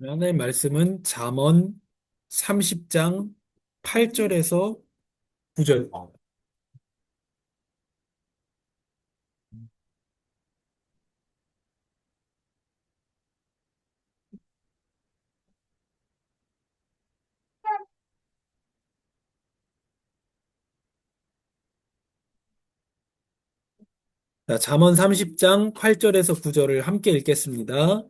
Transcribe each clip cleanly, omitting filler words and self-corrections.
하나의 말씀은 잠언 30장 8절에서 9절. 자, 잠언 30장 8절에서 9절을 함께 읽겠습니다.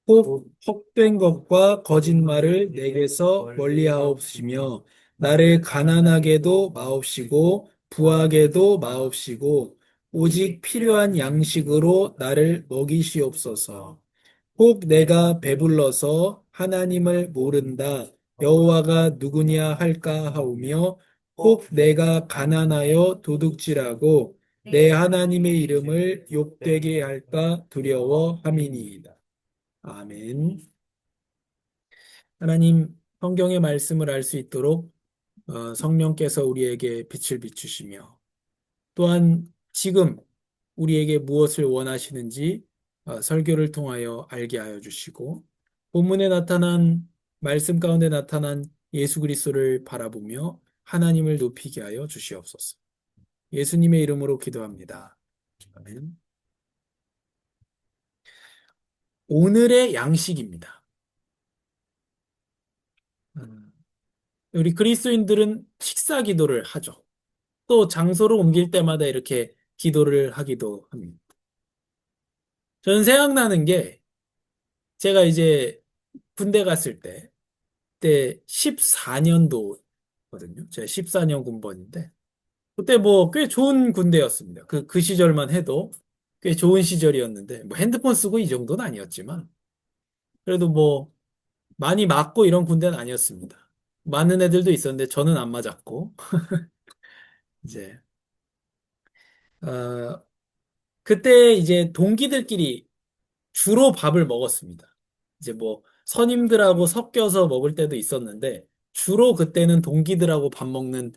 혹 헛된 것과 거짓말을 내게서 멀리하옵시며 나를 가난하게도 마옵시고 부하게도 마옵시고 오직 필요한 양식으로 나를 먹이시옵소서. 혹 내가 배불러서 하나님을 모른다. 여호와가 누구냐 할까 하오며 혹 내가 가난하여 도둑질하고 내 하나님의 이름을 욕되게 할까 두려워함이니이다. 아멘. 하나님, 성경의 말씀을 알 수 있도록 성령께서 우리에게 빛을 비추시며 또한 지금 우리에게 무엇을 원하시는지 설교를 통하여 알게 하여 주시고 본문에 나타난 말씀 가운데 나타난 예수 그리스도를 바라보며 하나님을 높이게 하여 주시옵소서. 예수님의 이름으로 기도합니다. 아멘. 오늘의 양식입니다. 음, 우리 그리스도인들은 식사 기도를 하죠. 또 장소를 옮길 때마다 이렇게 기도를 하기도 합니다. 저는 생각나는 게 제가 이제 군대 갔을 그때 14년도거든요. 제가 14년 군번인데 그때 뭐 꽤 좋은 군대였습니다. 그 시절만 해도 꽤 좋은 시절이었는데 뭐 핸드폰 쓰고 이 정도는 아니었지만 그래도 뭐 많이 맞고 이런 군대는 아니었습니다. 맞는 애들도 있었는데 저는 안 맞았고 이제 어, 그때 이제 동기들끼리 주로 밥을 먹었습니다. 이제 뭐 선임들하고 섞여서 먹을 때도 있었는데 주로 그때는 동기들하고 밥 먹는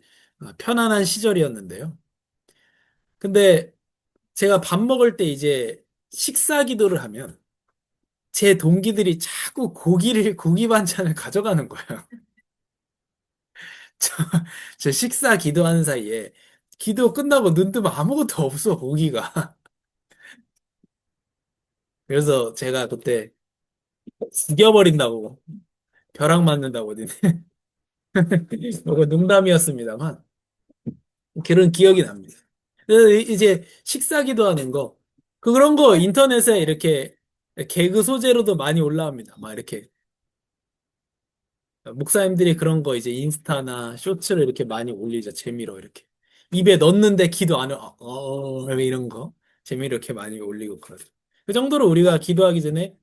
편안한 시절이었는데요. 근데 제가 밥 먹을 때 이제 식사 기도를 하면 제 동기들이 자꾸 고기 반찬을 가져가는 거예요. 저, 저 식사 기도하는 사이에 기도 끝나고 눈 뜨면 아무것도 없어, 고기가. 그래서 제가 그때 죽여버린다고, 벼락 맞는다고, 이거 농담이었습니다만, 그런 기억이 납니다. 그래서 이제 식사 기도하는 거, 그런 거 인터넷에 이렇게 개그 소재로도 많이 올라옵니다. 막 이렇게 목사님들이 그런 거 이제 인스타나 쇼츠를 이렇게 많이 올리죠. 재미로 이렇게. 입에 넣는데 기도 안 해. 이런 거. 재미로 이렇게 많이 올리고 그러죠. 그 정도로 우리가 기도하기 전에,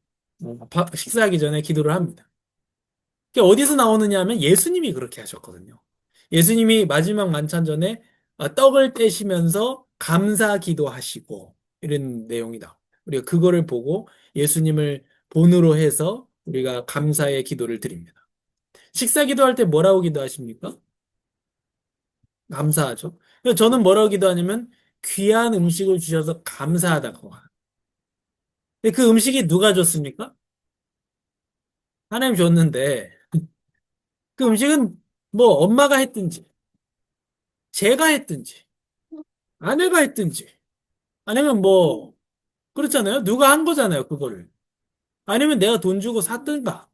식사하기 전에 기도를 합니다. 그게 어디서 나오느냐 하면 예수님이 그렇게 하셨거든요. 예수님이 마지막 만찬 전에 떡을 떼시면서 감사 기도하시고 이런 내용이다. 우리가 그거를 보고 예수님을 본으로 해서 우리가 감사의 기도를 드립니다. 식사 기도할 때 뭐라고 기도하십니까? 감사하죠. 그래서 저는 뭐라고 기도하냐면 귀한 음식을 주셔서 감사하다고. 근데 그 음식이 누가 줬습니까? 하나님 줬는데 그 음식은 뭐 엄마가 했든지 제가 했든지 아내가 했든지 아니면 뭐 그렇잖아요. 누가 한 거잖아요, 그거를. 아니면 내가 돈 주고 샀든가.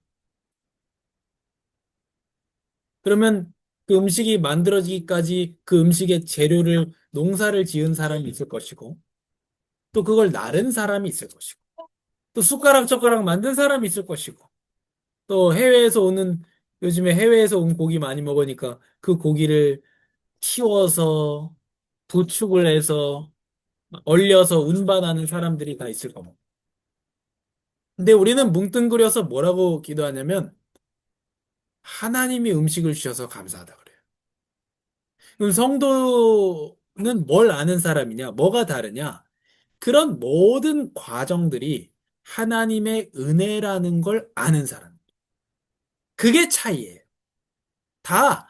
그러면 그 음식이 만들어지기까지 그 음식의 재료를 농사를 지은 사람이 있을 것이고 또 그걸 나른 사람이 있을 것이고 또 숟가락 젓가락 만든 사람이 있을 것이고 또 요즘에 해외에서 온 고기 많이 먹으니까 그 고기를 키워서 부축을 해서 얼려서 운반하는 사람들이 다 있을 거고. 근데 우리는 뭉뚱그려서 뭐라고 기도하냐면 하나님이 음식을 주셔서 감사하다 그래요. 그럼 성도는 뭘 아는 사람이냐? 뭐가 다르냐? 그런 모든 과정들이 하나님의 은혜라는 걸 아는 사람. 그게 차이예요. 다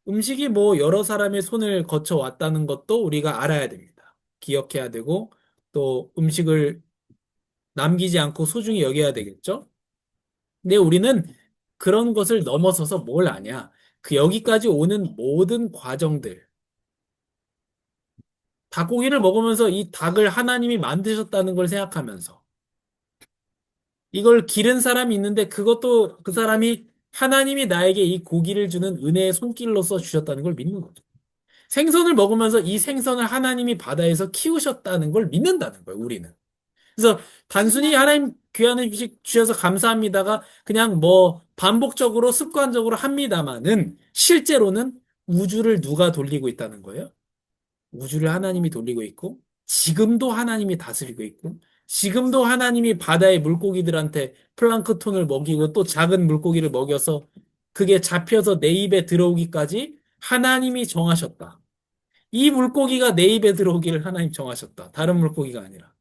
음식이 뭐 여러 사람의 손을 거쳐 왔다는 것도 우리가 알아야 됩니다. 기억해야 되고 또 음식을 남기지 않고 소중히 여겨야 되겠죠? 근데 우리는 그런 것을 넘어서서 뭘 아냐? 그 여기까지 오는 모든 과정들, 닭고기를 먹으면서 이 닭을 하나님이 만드셨다는 걸 생각하면서 이걸 기른 사람이 있는데 그것도 그 사람이 하나님이 나에게 이 고기를 주는 은혜의 손길로서 주셨다는 걸 믿는 거죠. 생선을 먹으면서 이 생선을 하나님이 바다에서 키우셨다는 걸 믿는다는 거예요, 우리는. 그래서 단순히 하나님 귀한 음식 주셔서 감사합니다가 그냥 뭐 반복적으로 습관적으로 합니다마는 실제로는 우주를 누가 돌리고 있다는 거예요? 우주를 하나님이 돌리고 있고, 지금도 하나님이 다스리고 있고, 지금도 하나님이 바다의 물고기들한테 플랑크톤을 먹이고 또 작은 물고기를 먹여서 그게 잡혀서 내 입에 들어오기까지 하나님이 정하셨다. 이 물고기가 내 입에 들어오기를 하나님 정하셨다. 다른 물고기가 아니라.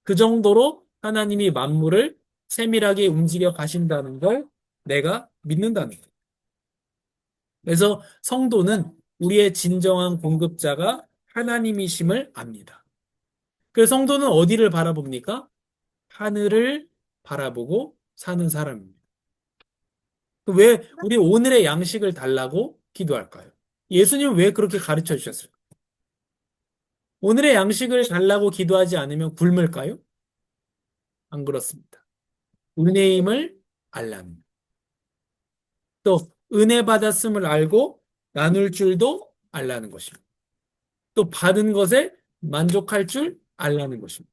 그 정도로 하나님이 만물을 세밀하게 움직여 가신다는 걸 내가 믿는다는 거예요. 그래서 성도는 우리의 진정한 공급자가 하나님이심을 압니다. 그래서 성도는 어디를 바라봅니까? 하늘을 바라보고 사는 사람입니다. 왜 우리 오늘의 양식을 달라고 기도할까요? 예수님은 왜 그렇게 가르쳐 주셨을까요? 오늘의 양식을 달라고 기도하지 않으면 굶을까요? 안 그렇습니다. 은혜임을 알랍니다. 또 은혜 받았음을 알고 나눌 줄도 알라는 것입니다. 또 받은 것에 만족할 줄 알라는 것입니다.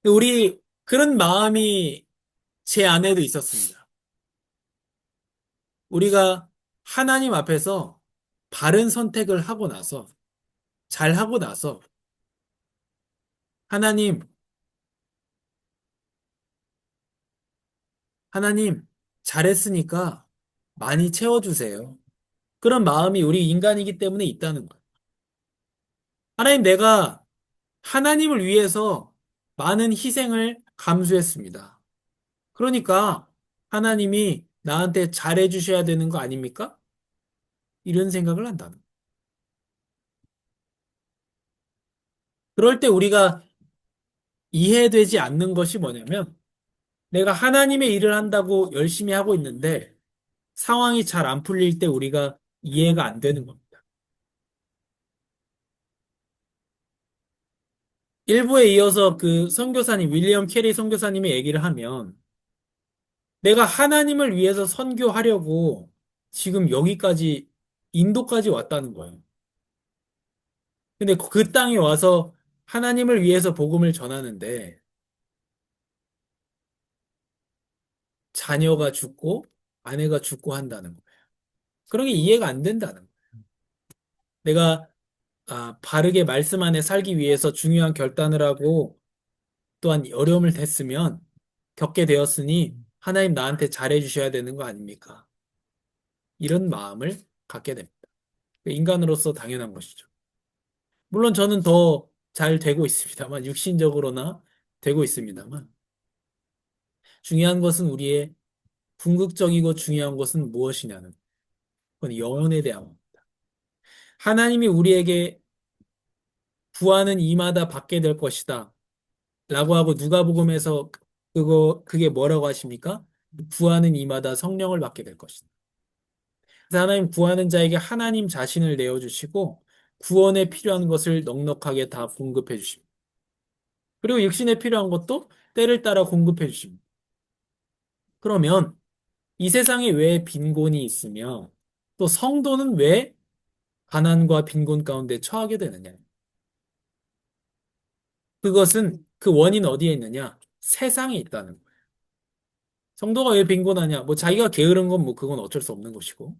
우리 그런 마음이 제 안에도 있었습니다. 우리가 하나님 앞에서 바른 선택을 하고 나서 잘 하고 나서 하나님, 하나님 잘했으니까 많이 채워주세요. 그런 마음이 우리 인간이기 때문에 있다는 거예요. 하나님, 내가 하나님을 위해서 많은 희생을 감수했습니다. 그러니까 하나님이 나한테 잘해 주셔야 되는 거 아닙니까? 이런 생각을 한다는 거예요. 그럴 때 우리가 이해되지 않는 것이 뭐냐면 내가 하나님의 일을 한다고 열심히 하고 있는데 상황이 잘 안 풀릴 때 우리가 이해가 안 되는 겁니다. 일부에 이어서 그 선교사님, 윌리엄 캐리 선교사님의 얘기를 하면 내가 하나님을 위해서 선교하려고 지금 여기까지 인도까지 왔다는 거예요. 근데 그 땅에 와서 하나님을 위해서 복음을 전하는데 자녀가 죽고 아내가 죽고 한다는 거예요. 그런 게 이해가 안 된다는 거예요. 내가 바르게 말씀 안에 살기 위해서 중요한 결단을 하고 또한 어려움을 겪게 되었으니 하나님 나한테 잘해 주셔야 되는 거 아닙니까? 이런 마음을 갖게 됩니다. 인간으로서 당연한 것이죠. 물론 저는 더 잘 되고 있습니다만, 육신적으로나 되고 있습니다만, 중요한 것은 우리의 궁극적이고 중요한 것은 무엇이냐는, 그건 영혼에 대한 겁니다. 하나님이 우리에게 구하는 이마다 받게 될 것이다. 라고 하고 누가복음에서 그게 뭐라고 하십니까? 구하는 이마다 성령을 받게 될 것이다. 그래서 하나님 구하는 자에게 하나님 자신을 내어주시고 구원에 필요한 것을 넉넉하게 다 공급해 주십니다. 그리고 육신에 필요한 것도 때를 따라 공급해 주십니다. 그러면 이 세상에 왜 빈곤이 있으며 또 성도는 왜 가난과 빈곤 가운데 처하게 되느냐? 그것은 그 원인 어디에 있느냐? 세상에 있다는 거예요. 성도가 왜 빈곤하냐? 뭐 자기가 게으른 건 뭐 그건 어쩔 수 없는 것이고.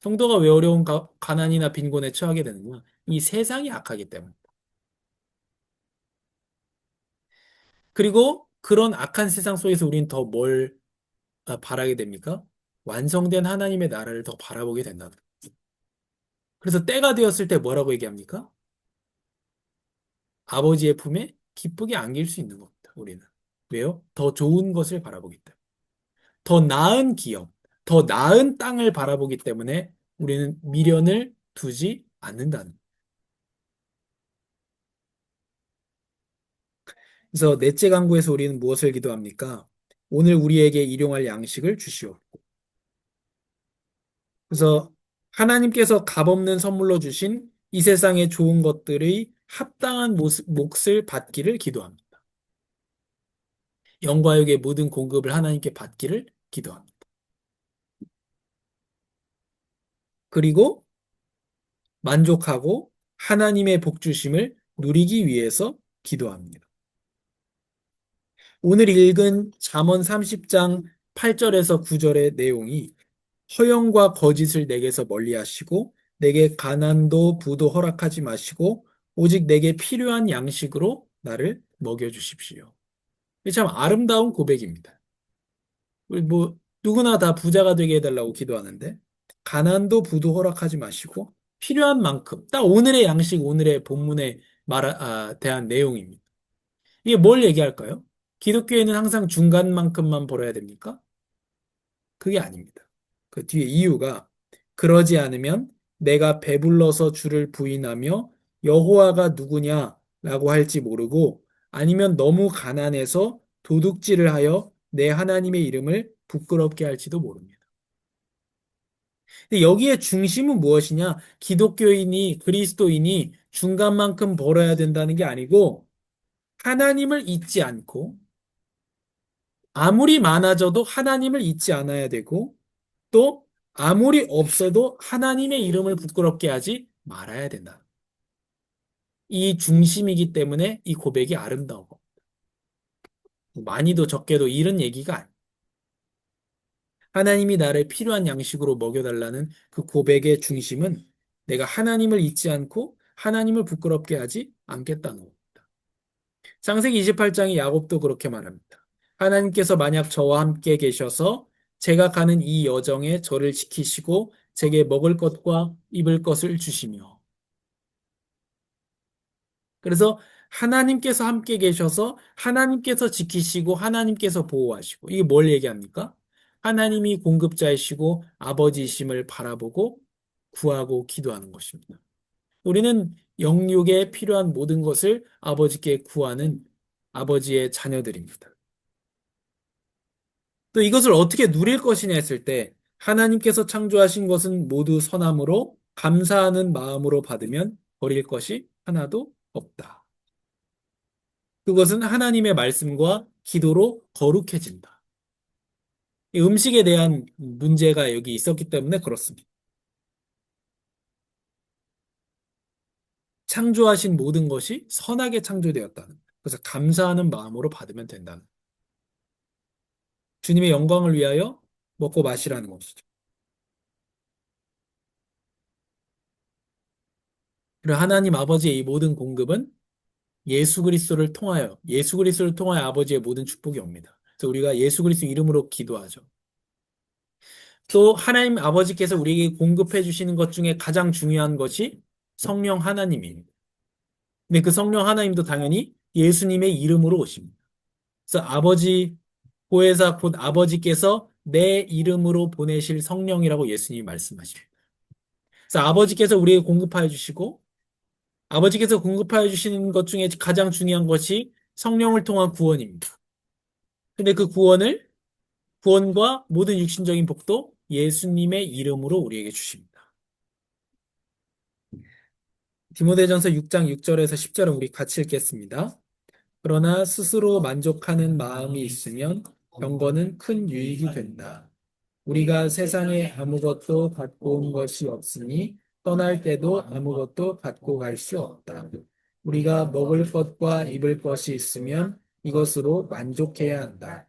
성도가 왜 어려운 가난이나 빈곤에 처하게 되느냐? 이 세상이 악하기 때문에. 그리고 그런 악한 세상 속에서 우리는 더 뭘 바라게 됩니까? 완성된 하나님의 나라를 더 바라보게 된다. 그래서 때가 되었을 때 뭐라고 얘기합니까? 아버지의 품에 기쁘게 안길 수 있는 겁니다. 우리는. 왜요? 더 좋은 것을 바라보기 때문에. 더 나은 기업, 더 나은 땅을 바라보기 때문에 우리는 미련을 두지 않는다는. 그래서 넷째 강구에서 우리는 무엇을 기도합니까? 오늘 우리에게 일용할 양식을 주시오. 그래서 하나님께서 값없는 선물로 주신 이 세상의 좋은 것들의 합당한 몫을 받기를 기도합니다. 영과 육의 모든 공급을 하나님께 받기를 기도합니다. 그리고 만족하고 하나님의 복 주심을 누리기 위해서 기도합니다. 오늘 읽은 잠언 30장 8절에서 9절의 내용이 허영과 거짓을 내게서 멀리 하시고 내게 가난도 부도 허락하지 마시고 오직 내게 필요한 양식으로 나를 먹여 주십시오. 이게 참 아름다운 고백입니다. 우리 뭐 누구나 다 부자가 되게 해달라고 기도하는데 가난도 부도 허락하지 마시고 필요한 만큼 딱 오늘의 양식 오늘의 본문에 대한 내용입니다. 이게 뭘 얘기할까요? 기독교에는 항상 중간만큼만 벌어야 됩니까? 그게 아닙니다. 그 뒤에 이유가 그러지 않으면 내가 배불러서 주를 부인하며 여호와가 누구냐라고 할지 모르고 아니면 너무 가난해서 도둑질을 하여 내 하나님의 이름을 부끄럽게 할지도 모릅니다. 근데 여기에 중심은 무엇이냐? 기독교인이 그리스도인이 중간만큼 벌어야 된다는 게 아니고 하나님을 잊지 않고 아무리 많아져도 하나님을 잊지 않아야 되고 또 아무리 없어도 하나님의 이름을 부끄럽게 하지 말아야 된다. 이 중심이기 때문에 이 고백이 아름다워. 많이도 적게도 이런 얘기가 아니야. 하나님이 나를 필요한 양식으로 먹여달라는 그 고백의 중심은 내가 하나님을 잊지 않고 하나님을 부끄럽게 하지 않겠다는 겁니다. 창세기 28장의 야곱도 그렇게 말합니다. 하나님께서 만약 저와 함께 계셔서 제가 가는 이 여정에 저를 지키시고 제게 먹을 것과 입을 것을 주시며 그래서 하나님께서 함께 계셔서 하나님께서 지키시고 하나님께서 보호하시고 이게 뭘 얘기합니까? 하나님이 공급자이시고 아버지이심을 바라보고 구하고 기도하는 것입니다. 우리는 영육에 필요한 모든 것을 아버지께 구하는 아버지의 자녀들입니다. 또 이것을 어떻게 누릴 것이냐 했을 때 하나님께서 창조하신 것은 모두 선함으로 감사하는 마음으로 받으면 버릴 것이 하나도 없다. 그것은 하나님의 말씀과 기도로 거룩해진다. 이 음식에 대한 문제가 여기 있었기 때문에 그렇습니다. 창조하신 모든 것이 선하게 창조되었다는 거예요. 그래서 감사하는 마음으로 받으면 된다는 거예요. 주님의 영광을 위하여 먹고 마시라는 것이죠. 그리고 하나님 아버지의 이 모든 공급은 예수 그리스도를 통하여 아버지의 모든 축복이 옵니다. 그래서 우리가 예수 그리스도 이름으로 기도하죠. 또 하나님 아버지께서 우리에게 공급해 주시는 것 중에 가장 중요한 것이 성령 하나님입니다. 근데 그 성령 하나님도 당연히 예수님의 이름으로 오십니다. 그래서 아버지 보혜사 곧 아버지께서 내 이름으로 보내실 성령이라고 예수님이 말씀하십니다. 그래서 아버지께서 우리에게 공급하여 주시고 아버지께서 공급하여 주시는 것 중에 가장 중요한 것이 성령을 통한 구원입니다. 근데 그 구원과 모든 육신적인 복도 예수님의 이름으로 우리에게 주십니다. 디모데전서 6장 6절에서 10절은 우리 같이 읽겠습니다. 그러나 스스로 만족하는 마음이 있으면 경건은 큰 유익이 된다. 우리가 세상에 아무것도 갖고 온 것이 없으니 떠날 때도 아무것도 갖고 갈 수 없다. 우리가 먹을 것과 입을 것이 있으면 이것으로 만족해야 한다.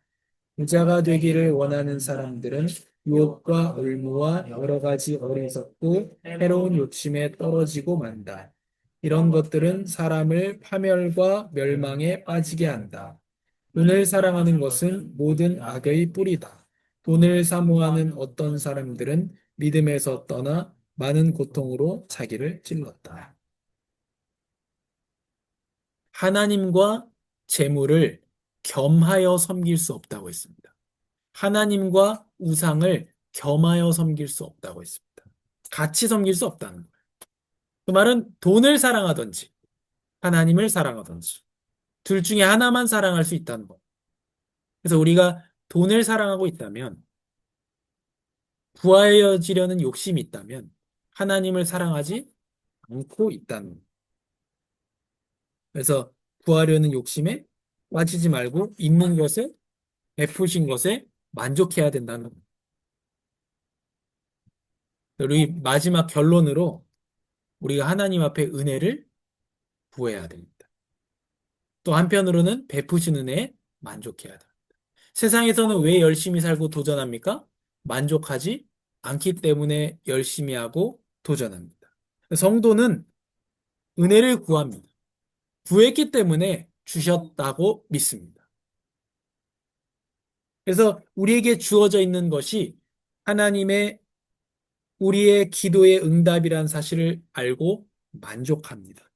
부자가 되기를 원하는 사람들은 유혹과 올무와 여러 가지 어리석고 해로운 욕심에 떨어지고 만다. 이런 것들은 사람을 파멸과 멸망에 빠지게 한다. 돈을 사랑하는 것은 모든 악의 뿌리다. 돈을 사모하는 어떤 사람들은 믿음에서 떠나 많은 고통으로 자기를 찔렀다. 하나님과 재물을 겸하여 섬길 수 없다고 했습니다. 하나님과 우상을 겸하여 섬길 수 없다고 했습니다. 같이 섬길 수 없다는 거예요. 그 말은 돈을 사랑하든지 하나님을 사랑하든지 둘 중에 하나만 사랑할 수 있다는 거예요. 그래서 우리가 돈을 사랑하고 있다면, 구하여지려는 욕심이 있다면, 하나님을 사랑하지 않고 있다는. 그래서 구하려는 욕심에 빠지지 말고 있는 것에, 베푸신 것에 만족해야 된다는. 우리 마지막 결론으로 우리가 하나님 앞에 은혜를 구해야 됩니다. 또 한편으로는 베푸신 은혜에 만족해야 됩니다. 세상에서는 왜 열심히 살고 도전합니까? 만족하지 않기 때문에 열심히 하고 도전합니다. 성도는 은혜를 구합니다. 구했기 때문에 주셨다고 믿습니다. 그래서 우리에게 주어져 있는 것이 하나님의 우리의 기도의 응답이란 사실을 알고 만족합니다.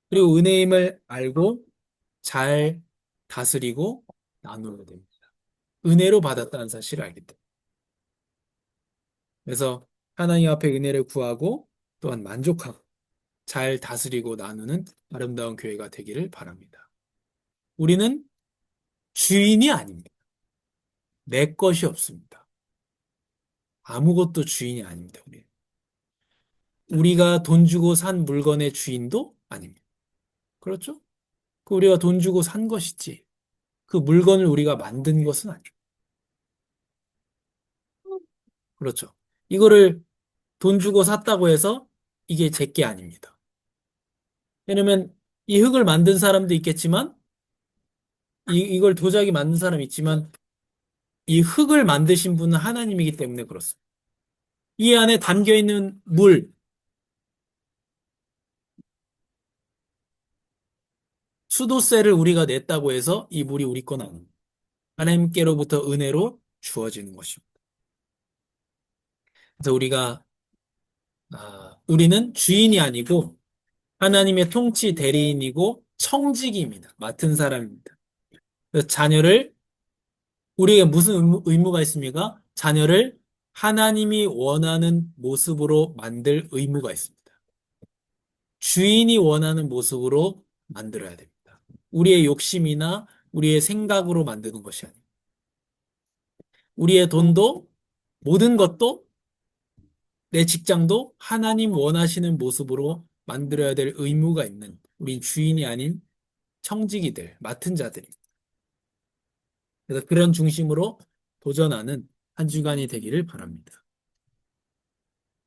그리고 은혜임을 알고 잘 다스리고 나누어야 됩니다. 은혜로 받았다는 사실을 알기 때문에. 그래서 하나님 앞에 은혜를 구하고 또한 만족하고 잘 다스리고 나누는 아름다운 교회가 되기를 바랍니다. 우리는 주인이 아닙니다. 내 것이 없습니다. 아무것도 주인이 아닙니다. 우리가 돈 주고 산 물건의 주인도 아닙니다. 그렇죠? 그 우리가 돈 주고 산 것이지. 그 물건을 우리가 만든 것은 아니죠. 그렇죠. 이거를 돈 주고 샀다고 해서 이게 제 게 아닙니다. 왜냐면 이 흙을 만든 사람도 있겠지만 이걸 도자기 만든 사람이 있지만 이 흙을 만드신 분은 하나님이기 때문에 그렇습니다. 이 안에 담겨 있는 물, 수도세를 우리가 냈다고 해서 이 물이 우리 건 아닙니다. 하나님께로부터 은혜로 주어지는 것입니다. 그래서 우리는 주인이 아니고 하나님의 통치 대리인이고 청지기입니다. 맡은 사람입니다. 그래서 우리에게 무슨 의무가 있습니까? 자녀를 하나님이 원하는 모습으로 만들 의무가 있습니다. 주인이 원하는 모습으로 만들어야 됩니다. 우리의 욕심이나 우리의 생각으로 만드는 것이 아닙니다. 우리의 돈도 모든 것도 내 직장도 하나님 원하시는 모습으로 만들어야 될 의무가 있는 우리 주인이 아닌 청지기들, 맡은 자들입니다. 그래서 그런 중심으로 도전하는 한 주간이 되기를 바랍니다.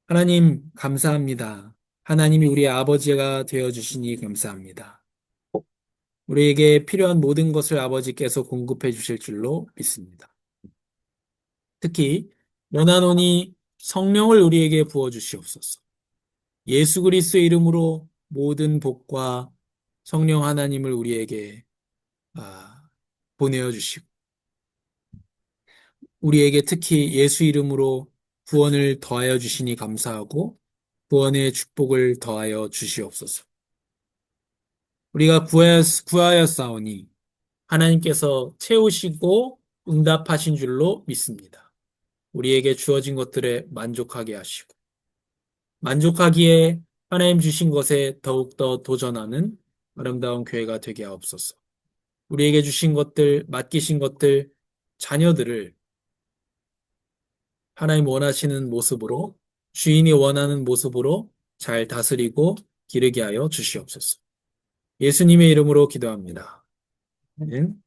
하나님, 감사합니다. 하나님이 우리의 아버지가 되어주시니 감사합니다. 우리에게 필요한 모든 것을 아버지께서 공급해 주실 줄로 믿습니다. 특히 원하노니 성령을 우리에게 부어 주시옵소서. 예수 그리스도의 이름으로 모든 복과 성령 하나님을 우리에게 보내어 주시고 우리에게 특히 예수 이름으로 구원을 더하여 주시니 감사하고 구원의 축복을 더하여 주시옵소서. 우리가 구하였사오니 하나님께서 채우시고 응답하신 줄로 믿습니다. 우리에게 주어진 것들에 만족하게 하시고 만족하기에 하나님 주신 것에 더욱더 도전하는 아름다운 교회가 되게 하옵소서. 우리에게 주신 것들, 맡기신 것들, 자녀들을 하나님 원하시는 모습으로, 주인이 원하는 모습으로 잘 다스리고 기르게 하여 주시옵소서. 예수님의 이름으로 기도합니다. 아멘.